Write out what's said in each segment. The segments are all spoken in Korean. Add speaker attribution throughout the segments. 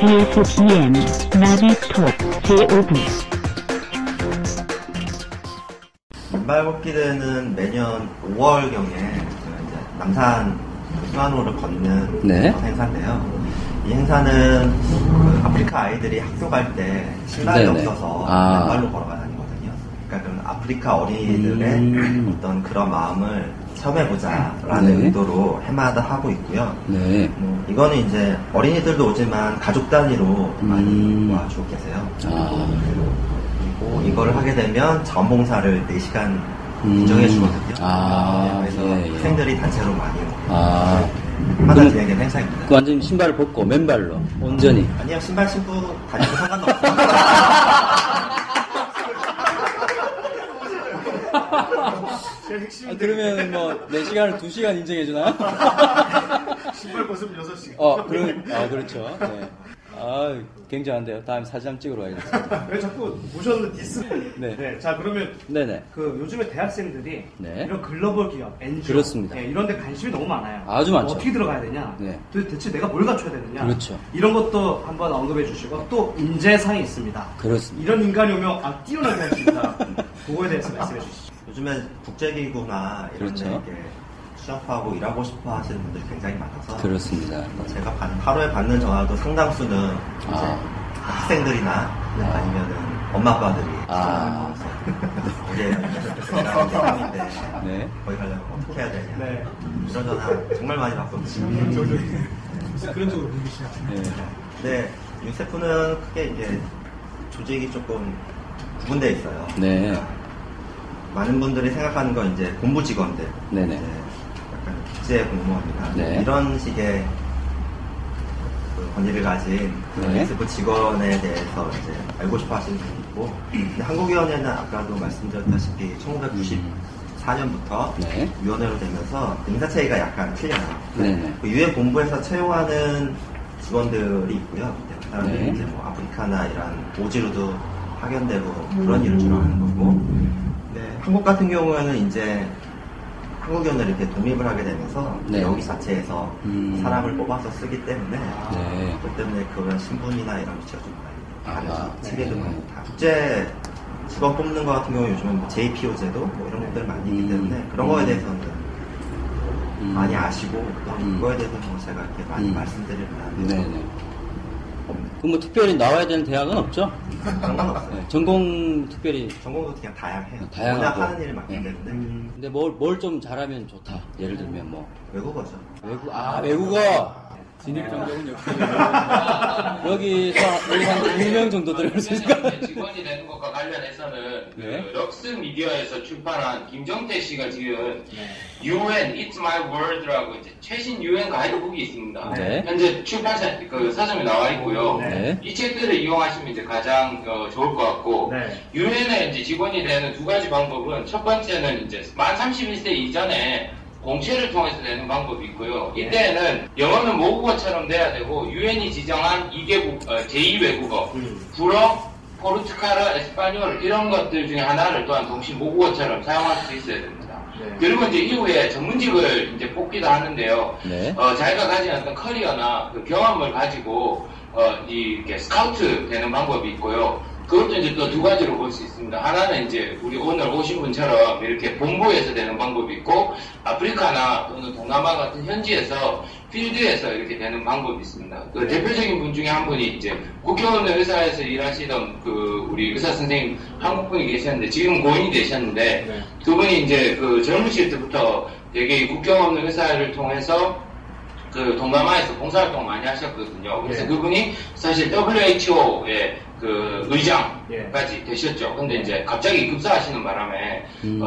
Speaker 1: TFPM 나비톡 제5부
Speaker 2: 맨발걷기대회는 매년 5월경에 이제 남산 수안호를 걷는
Speaker 3: 네.
Speaker 2: 행사인데요. 이 행사는 그 아프리카 아이들이 학교 갈 때 신발이
Speaker 3: 네네.
Speaker 2: 없어서
Speaker 3: 아.
Speaker 2: 맨발로 걸어가 다니거든요. 그러니까 그런 아프리카 어린이들의 어떤 그런 마음을 체험해보자라는
Speaker 3: 네.
Speaker 2: 의도로 해마다 하고 있고요.
Speaker 3: 네.
Speaker 2: 이거는 이제 어린이들도 오지만 가족 단위로 많이 와주고 계세요.
Speaker 3: 아.
Speaker 2: 그리고 이거를 하게 되면 자원봉사를 4시간 인정해 주거든요.
Speaker 3: 아,
Speaker 2: 그래서
Speaker 3: 예, 예.
Speaker 2: 학생들이 단체로 많이 오고
Speaker 3: 아.
Speaker 2: 하나
Speaker 3: 그럼-
Speaker 2: 진행된 행사입니다.
Speaker 3: 그 완전히 신발을 벗고 맨발로 온전히.
Speaker 2: 아니요, 신발 신고 다니도 상관없어요.
Speaker 3: 그러면 뭐 4시간을 2시간 인정해주나요?
Speaker 4: 신발 벗으면 6시간.
Speaker 3: 그렇죠. 네. 아, 굉장한데요. 다음에 사진 한번 찍으러 가야겠습니다.
Speaker 4: 왜 자꾸 모셨는데 디스?
Speaker 3: 네.
Speaker 4: 자, 그러면
Speaker 3: 네네.
Speaker 4: 그 요즘에 대학생들이
Speaker 3: 네.
Speaker 4: 이런 글로벌 기업, NGO,
Speaker 3: 그렇습니다.
Speaker 4: 이런 데 관심이 너무 많아요.
Speaker 3: 아주 많죠.
Speaker 4: 어떻게 들어가야 되냐?
Speaker 3: 네.
Speaker 4: 대체 내가 뭘 갖춰야 되느냐?
Speaker 3: 그렇죠.
Speaker 4: 이런 것도 한번 언급해 주시고 또 인재상이 있습니다.
Speaker 3: 그렇습니다.
Speaker 4: 이런 인간이 오면 뛰어나게 할 수 있다. 그거에 대해서 말씀해 주시죠.
Speaker 2: 요즘에 국제기구나 이런
Speaker 3: 그렇죠.
Speaker 2: 데 이렇게 취업하고 일하고 싶어 하시는 분들이 굉장히 많아서
Speaker 3: 그렇습니다.
Speaker 2: 제가 하루에 받는 전화도 상당수는 이제
Speaker 3: 아.
Speaker 2: 학생들이나 아니면은 엄마 아빠들이
Speaker 3: 아.
Speaker 2: 어제 상인데
Speaker 3: 네.
Speaker 2: 거기 가려면 어떻게 해야 되냐
Speaker 4: 네.
Speaker 2: 이런 전화 정말 많이 받거든요.
Speaker 4: 그런 쪽으로 보시죠.
Speaker 3: 네.
Speaker 2: 네, 유니세프는 크게 이제 조직이 조금 구분되어 있어요.
Speaker 3: 네.
Speaker 2: 많은 분들이 생각하는 건 이제 공부 직원들,
Speaker 3: 네네.
Speaker 2: 이제 약간 국제 공무원이나
Speaker 3: 네.
Speaker 2: 이런 식의 그 권위를 가진
Speaker 3: 네.
Speaker 2: 유니세프 직원에 대해서 이제 알고 싶어 하시는 분이 있고, 근데 한국위원회는 아까도 말씀드렸다시피 1994년부터
Speaker 3: 네.
Speaker 2: 위원회로 되면서 인사체계가 약간 틀려요.
Speaker 3: 네네.
Speaker 2: 그 유엔 본부에서 채용하는 직원들이 있고요. 그 사람들이
Speaker 3: 네.
Speaker 2: 이제 뭐 아프리카나 이런 오지로도 파견되고 그런 일을 주로 하는 거고, 네, 한국 같은 경우에는 이제 한국위원회를 이렇게 독립을 하게 되면서
Speaker 3: 네.
Speaker 2: 여기 자체에서 사람을 뽑아서 쓰기 때문에
Speaker 3: 네.
Speaker 2: 그렇기 때문에 그런 신분이나 이런 위치가 좀 많이
Speaker 3: 아,
Speaker 2: 다르죠. 체계도
Speaker 3: 네.
Speaker 2: 많이 다. 국제 직원 뽑는 거 같은 경우 요즘은 뭐 JPO 제도 뭐 이런 것들 많이 있기 때문에 그런 거에 대해서는 많이 아시고 또 그거에 대해서 뭐 제가 이렇게 많이 말씀드릴 만한
Speaker 3: 네네. 그럼 뭐 특별히 나와야 되는 대학은 없죠?
Speaker 2: 상관없어요.
Speaker 3: 네. 전공 특별히.
Speaker 2: 전공도 그냥 다양해요.
Speaker 3: 다양하고.
Speaker 2: 워낙 하는 일이 많기
Speaker 3: 네.
Speaker 2: 때문에
Speaker 3: 근데 뭘 좀 잘하면 좋다. 예를 들면 뭐.
Speaker 2: 외국어죠.
Speaker 3: 외국어! 진입 정도는 역시. 여기서 한 2명 정도 들어갈 수 있을까?
Speaker 5: 직원이 되는 것과 관련해서는
Speaker 3: 네.
Speaker 5: 그 럭스 미디어에서 출판한 김정태 씨가 지금 UN It's My World라고 이제 최신 UN 가이드북이 있습니다.
Speaker 3: 네.
Speaker 5: 현재 출판사 그 서점에 나와 있고요.
Speaker 3: 네.
Speaker 5: 이 책들을 이용하시면 이제 가장 좋을 것 같고
Speaker 4: 네.
Speaker 5: UN에 이제 직원이 되는 두 가지 방법은 첫 번째는 이제 만 31세 이전에 공채를 통해서 되는 방법이 있고요. 이때는 영어는 모국어처럼 돼야 되고 유엔이 지정한 2개국 제2외국어 불어, 포르투갈어, 에스파뇰 이런 것들 중에 하나를 또한 동시 모국어처럼 사용할 수 있어야 됩니다.
Speaker 4: 네.
Speaker 5: 그리고 이제 이후에 전문직을 이제 뽑기도 하는데요.
Speaker 3: 네.
Speaker 5: 자기가 가진 어떤 커리어나 그 경험을 가지고 이렇게 스카우트 되는 방법이 있고요. 그것도 이제 또 두 가지로 볼 수 있습니다. 하나는 이제 우리 오늘 오신 분처럼 이렇게 본부에서 되는 방법이 있고, 아프리카나 또는 동남아 같은 현지에서 필드에서 이렇게 되는 방법이 있습니다. 그 대표적인 분 중에 한 분이 이제 국경없는 의사에서 일하시던 그 우리 의사 선생님 한국 분이 계셨는데 지금 고인이 되셨는데 그분이 이제 그 젊으실 때부터 되게 이 국경없는 의사를 통해서 그 동남아에서 봉사활동 많이 하셨거든요. 그래서 그분이 사실 WHO의 그 의장까지 되셨죠. 근데 이제 갑자기 급사하시는 바람에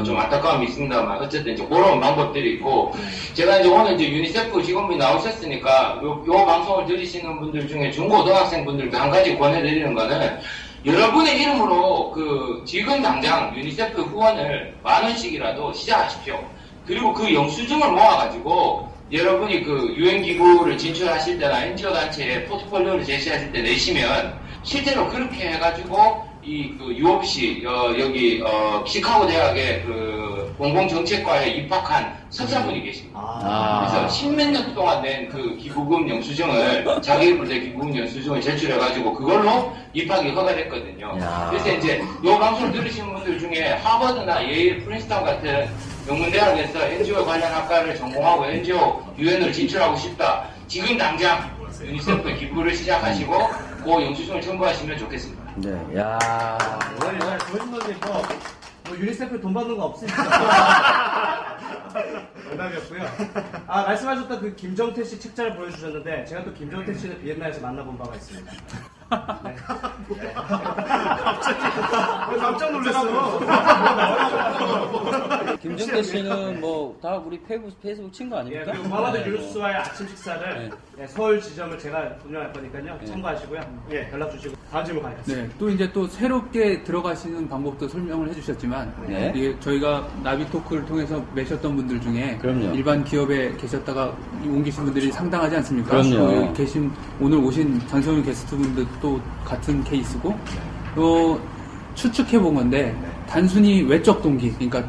Speaker 5: 좀 안타까움이 있습니다만 어쨌든 이제 그런 방법들이 있고 제가 이제 오늘 이제 유니세프 직원분이 나오셨으니까 요 방송을 들으시는 분들 중에 중고등학생 분들께 한 가지 권해드리는 거는 여러분의 이름으로 그 지금 당장 유니세프 후원을 10,000원씩이라도 시작하십시오. 그리고 그 영수증을 모아가지고 여러분이 그 유엔기구를 진출하실 때나 NGO 단체에 포트폴리오를 제시하실 때 내시면 실제로 그렇게 해가지고 그 유업시 여기 시카고 대학의 그 공공정책과에 입학한 석사분이 계십니다. 그래서 십몇 년 동안 낸 그 기부금 영수증을 자기 부대 기부금 영수증을 제출해가지고 그걸로 입학이 허가됐거든요. 그래서 이제 이 방송을 들으시는 분들 중에 하버드나 예일, 프린스턴 같은 명문대학에서 NGO 관련 학과를 전공하고 NGO 유엔을 진출하고 싶다. 지금 당장 유니세프에 기부를 시작하시고 그 영수증을 첨부하시면 좋겠습니다.
Speaker 3: 네, 야.
Speaker 4: 정말 조심하게 뭐 유니세프 돈 받는 거 없으니까. 농담이었고요. 말씀하셨던 그 김정태 씨 책자를 보여주셨는데 제가 또 김정태 씨를 비엔나에서 만나본 바가 있습니다. 네. 깜짝 놀랐어.
Speaker 3: 김정태 씨는 뭐 다 우리 페이스북 친구 아닙니까?
Speaker 4: 그리고 바바드 유루스와의 아침 식사를 서울 지점을 제가 운영할 거니까요. 참고하시고요. 연락 주시고 다음 질문 가겠습니다.
Speaker 6: 네, 또 이제 또 새롭게 들어가시는 방법도 설명을 해주셨지만 이게 저희가 나비토크를 통해서 매셨던 분들 중에
Speaker 3: 그럼요.
Speaker 6: 일반 기업에 계셨다가 옮기신 분들이 상당하지 않습니까?
Speaker 3: 그럼요.
Speaker 6: 또 오늘 오신 장성윤 게스트분들 또 같은 케이스고 또 추측해 본 건데 단순히 외적 동기, 그러니까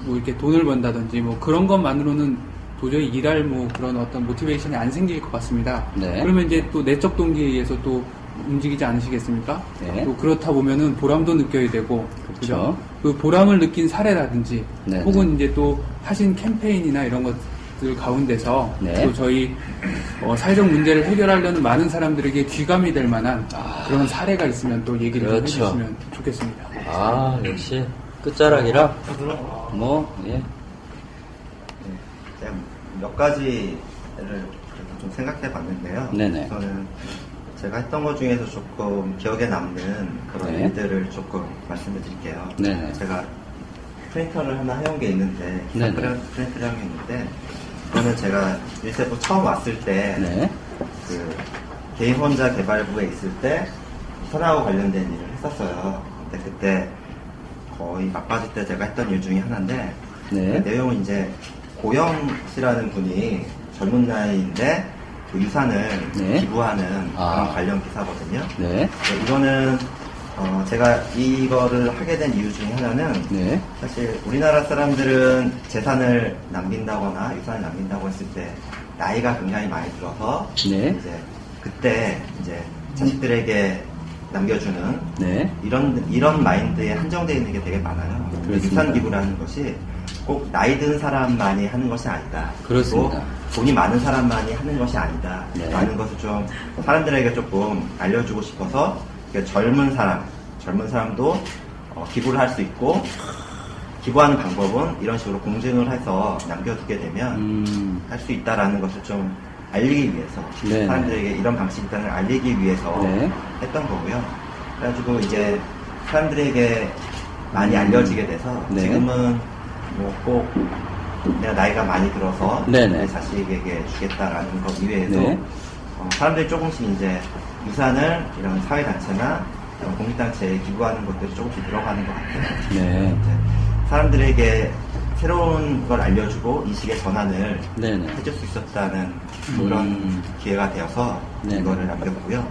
Speaker 6: 뭐 이렇게 돈을 번다든지 뭐 그런 것만으로는 도저히 일할 뭐 그런 어떤 모티베이션이 안 생길 것 같습니다. 그러면 이제 또 내적 동기에 의해서 또 움직이지 않으시겠습니까? 또 그렇다 보면은 보람도 느껴야 되고, 그렇죠. 그 보람을 느낀 사례라든지, 혹은 이제 또 하신 캠페인이나 이런 것들 가운데서 또 저희 사회적 문제를 해결하려는 많은 사람들에게 귀감이 될 만한 그런 사례가 있으면 또 얘기를 좀 해주시면 좋겠습니다.
Speaker 3: 역시 끝자락이라
Speaker 2: 제가 몇 가지를 좀 생각해 봤는데요. 저는 제가 했던 것 중에서 조금 기억에 남는 그런 일들을 조금 말씀을 드릴게요. 제가 프린터를 하나 해온 게 있는데, 프린터를 한 게 있는데, 그거는 제가 유니세프 처음 왔을 때, 그 개인 혼자 개발부에 있을 때, 선하고 관련된 일을 했었어요. 근데 그때 거의 막바지 때 제가 했던 일 중에 하나인데, 그 내용은 이제 고영 씨라는 분이 젊은 나이인데 그 유산을 기부하는 그런 관련 기사거든요. 이거는 제가 이거를 하게 된 이유 중에 하나는 사실 우리나라 사람들은 재산을 남긴다거나 유산을 남긴다고 했을 때 나이가 굉장히 많이 들어서 이제 그때 이제 자식들에게 남겨주는 이런 마인드에 한정되어 있는 게 되게 많아요. 유산 기부라는 것이 꼭 나이 든 사람만이 하는 것이 아니다. 그리고 돈이 많은 사람만이 하는 것이 아니다. 라는 것을 좀 사람들에게 조금 알려주고 싶어서 젊은 사람도 기부를 할 수 있고, 기부하는 방법은 이런 식으로 공증을 해서 남겨두게 되면 할 수 있다라는 것을 좀 알리기 위해서, 사람들에게 이런 방식이 있다는 걸 알리기 위해서 했던 거고요. 그래가지고 이제 사람들에게 많이 알려지게 돼서 지금은 뭐 꼭 내가 나이가 많이 들어서 내 자식에게 주겠다라는 것 이외에도 사람들이 조금씩 이제 유산을 이런 사회단체나 이런 공익단체에 기부하는 것들이 조금씩 들어가는 것 같아요. 사람들에게 새로운 걸 알려주고 인식의 전환을 해줄 수 있었다는 그런 기회가 되어서 이거를 남겼고요.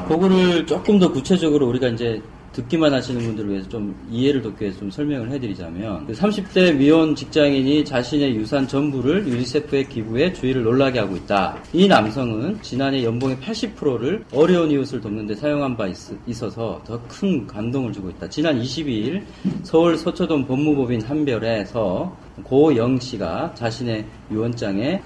Speaker 3: 그거를 조금 더 구체적으로 우리가 이제 듣기만 하시는 분들을 위해서 좀 이해를 돕기 위해서 좀 설명을 해드리자면, 30대 미혼 직장인이 자신의 유산 전부를 유니세프에 기부해 주위를 놀라게 하고 있다. 이 남성은 지난해 연봉의 80%를 어려운 이웃을 돕는 데 사용한 바 있어서 더 큰 감동을 주고 있다. 지난 22일 서울 서초동 법무법인 한별에서 고영 씨가 자신의 유언장에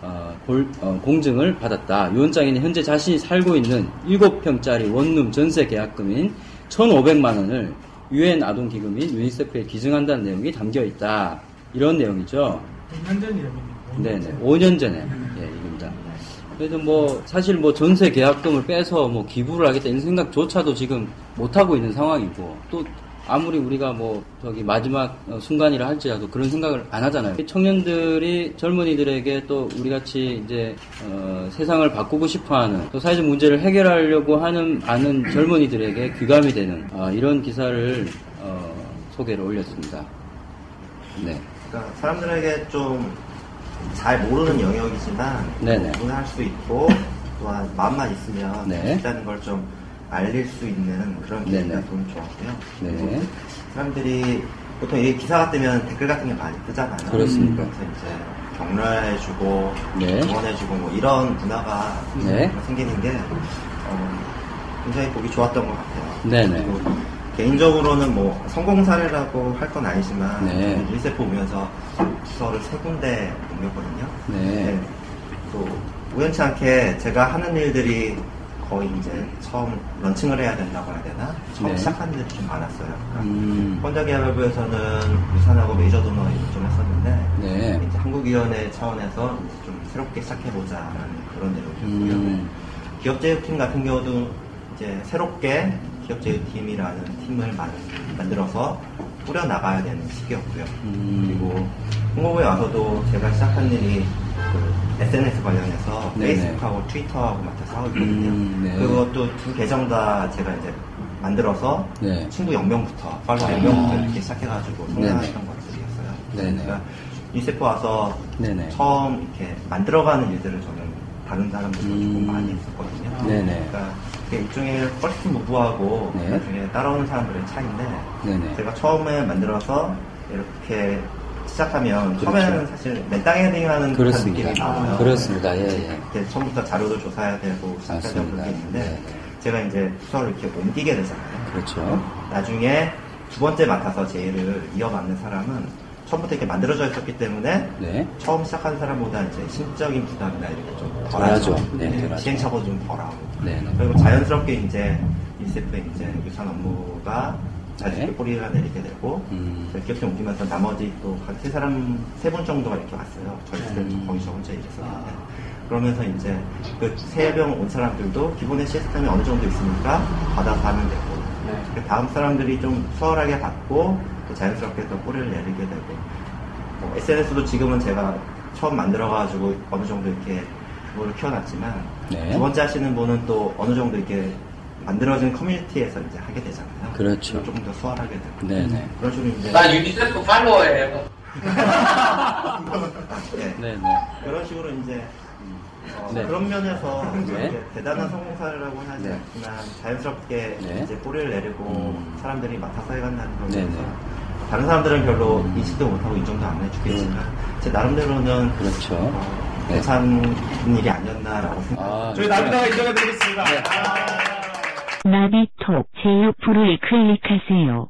Speaker 3: 공증을 받았다. 유언장에는 현재 자신이 살고 있는 7평짜리 원룸 전세 계약금인 1,500만 원을 유엔 아동기금인 유니세프에 기증한다는 내용이 담겨 있다. 이런 내용이죠.
Speaker 4: 5년 전이라면.
Speaker 3: 네네. 5년 전에. 이겁니다. 그래서 뭐, 사실 뭐 전세 계약금을 빼서 뭐 기부를 하겠다 이런 생각조차도 지금 못하고 있는 상황이고, 또 아무리 우리가 뭐 저기 마지막 순간이라 할지라도 그런 생각을 안 하잖아요. 청년들이 젊은이들에게 또 우리같이 이제 세상을 바꾸고 싶어하는, 또 사회적 문제를 해결하려고 하는 많은 젊은이들에게 귀감이 되는 이런 기사를 소개를 올렸습니다.
Speaker 2: 그러니까 사람들에게 좀 잘 모르는 영역이지만 구분할 수 있고, 또한 마음만 있으면 있다는 걸 좀 알릴 수 있는 그런
Speaker 3: 네네.
Speaker 2: 기회가 좀 좋았고요.
Speaker 3: 네.
Speaker 2: 그리고 사람들이 보통 이 기사가 뜨면 댓글 같은 게 많이 뜨잖아요.
Speaker 3: 그렇습니까?
Speaker 2: 그래서 이제 격려해주고
Speaker 3: 네.
Speaker 2: 응원해주고 뭐 이런 문화가
Speaker 3: 네.
Speaker 2: 생기는 게 굉장히 보기 좋았던 것 같아요.
Speaker 3: 네네.
Speaker 2: 그리고 개인적으로는 뭐 성공 사례라고 할 건 아니지만
Speaker 3: 네.
Speaker 2: 유니세프 오면서 부서를 3군데 옮겼거든요.
Speaker 3: 네.
Speaker 2: 또 우연치 않게 제가 하는 일들이 거의 이제 처음 런칭을 해야 된다고 해야 되나? 처음
Speaker 3: 네.
Speaker 2: 시작하는 일이 좀 많았어요. 그러니까 혼자개발부에서는 유산하고 메이저 도너 일을 좀 했었는데
Speaker 3: 네.
Speaker 2: 이제 한국위원회 차원에서 이제 좀 새롭게 시작해보자라는 그런 내용이었고요. 기업제휴팀 같은 경우도 이제 새롭게 기업제휴팀이라는 팀을 만들어서 꾸려나가야 되는 시기였고요. 그리고 홍보부에 와서도 제가 시작한 일이 그 SNS 관련해서
Speaker 3: 네네.
Speaker 2: 페이스북하고 트위터하고 맡아서 하고 있거든요.
Speaker 3: 네.
Speaker 2: 그것도 두 계정 다 제가 이제 만들어서
Speaker 3: 네.
Speaker 2: 친구 0명부터, 팔로워 0명부터 이렇게 시작해가지고 성장했던 것들이었어요.
Speaker 3: 네네.
Speaker 2: 그러니까 유니세프 와서
Speaker 3: 네네.
Speaker 2: 처음 이렇게 만들어가는 일들을 저는 다른 사람들도 조금 많이 했었거든요.
Speaker 3: 네네.
Speaker 2: 그러니까 이게 일종의 퍼스트 무브하고
Speaker 3: 네.
Speaker 2: 나중에 따라오는 사람들의 차이인데
Speaker 3: 네네.
Speaker 2: 제가 처음에 만들어서 이렇게 시작하면
Speaker 3: 그렇죠.
Speaker 2: 처음에는 사실 맨땅에 헤딩하는 듯한
Speaker 3: 그렇습니다.
Speaker 2: 느낌이 나와요.
Speaker 3: 그렇습니다. 예, 예.
Speaker 2: 이렇게 처음부터 자료도 조사해야 되고 시작해야 되고
Speaker 3: 맞습니다.
Speaker 2: 그게 있는데
Speaker 3: 네.
Speaker 2: 제가 이제 부서를 이렇게 옮기게 되잖아요.
Speaker 3: 그렇죠.
Speaker 2: 나중에 두 번째 맡아서 제 일을 이어받는 사람은 처음부터 이렇게 만들어져 있었기 때문에
Speaker 3: 네.
Speaker 2: 처음 시작한 사람보다 이제 심적인 부담이나 이렇게 좀
Speaker 3: 덜하죠.
Speaker 2: 덜하죠.
Speaker 3: 네, 덜하죠.
Speaker 2: 시행착오도 좀 덜하고.
Speaker 3: 네.
Speaker 2: 그리고 자연스럽게 이제 유니세프의 이제 유산 업무가 자연스럽게
Speaker 3: 네.
Speaker 2: 뿌리가 내리게 되고 기업팀 옮기면서 나머지 또 세 분 정도가 이렇게 왔어요. 저희 때도 거의 저 혼자 일했었는데 그러면서 이제 그 세 명 온 사람들도 기본의 시스템이 어느 정도 있으니까 받아서 하면 되고 그 다음 사람들이 좀 수월하게 받고 또 자연스럽게 또 뿌리를 내리게 되고 뭐 SNS도 지금은 제가 처음 만들어가지고 어느 정도 이렇게 그거를 키워놨지만
Speaker 3: 네.
Speaker 2: 두 번째 하시는 분은 또 어느 정도 이렇게 만들어진 커뮤니티에서 이제 하게 되잖아요.
Speaker 3: 그렇죠.
Speaker 2: 조금 더 수월하게 되고
Speaker 3: 네네.
Speaker 2: 그런 식으로 이제
Speaker 5: 나 유니세프 팔로워예요.
Speaker 2: 네.
Speaker 3: 네네.
Speaker 2: 그런 식으로 이제
Speaker 3: 네.
Speaker 2: 그런 면에서
Speaker 3: 네.
Speaker 2: 이제 대단한 성공 사례라고 하지
Speaker 3: 네.
Speaker 2: 않지만 자연스럽게
Speaker 3: 네.
Speaker 2: 이제 뿌리를 내리고 사람들이 맡아서 해간다는 거에 대해서
Speaker 3: 네네.
Speaker 2: 다른 사람들은 별로 인식도 못하고 인정도 안 해주겠지만 제 나름대로는
Speaker 3: 그렇죠. 네.
Speaker 2: 괜찮은 일이 아니었나라고 생각합니다.
Speaker 3: 아,
Speaker 4: 저희 나비다가 인정해드리겠습니다.
Speaker 1: 나비톡 제휴풀을 클릭하세요.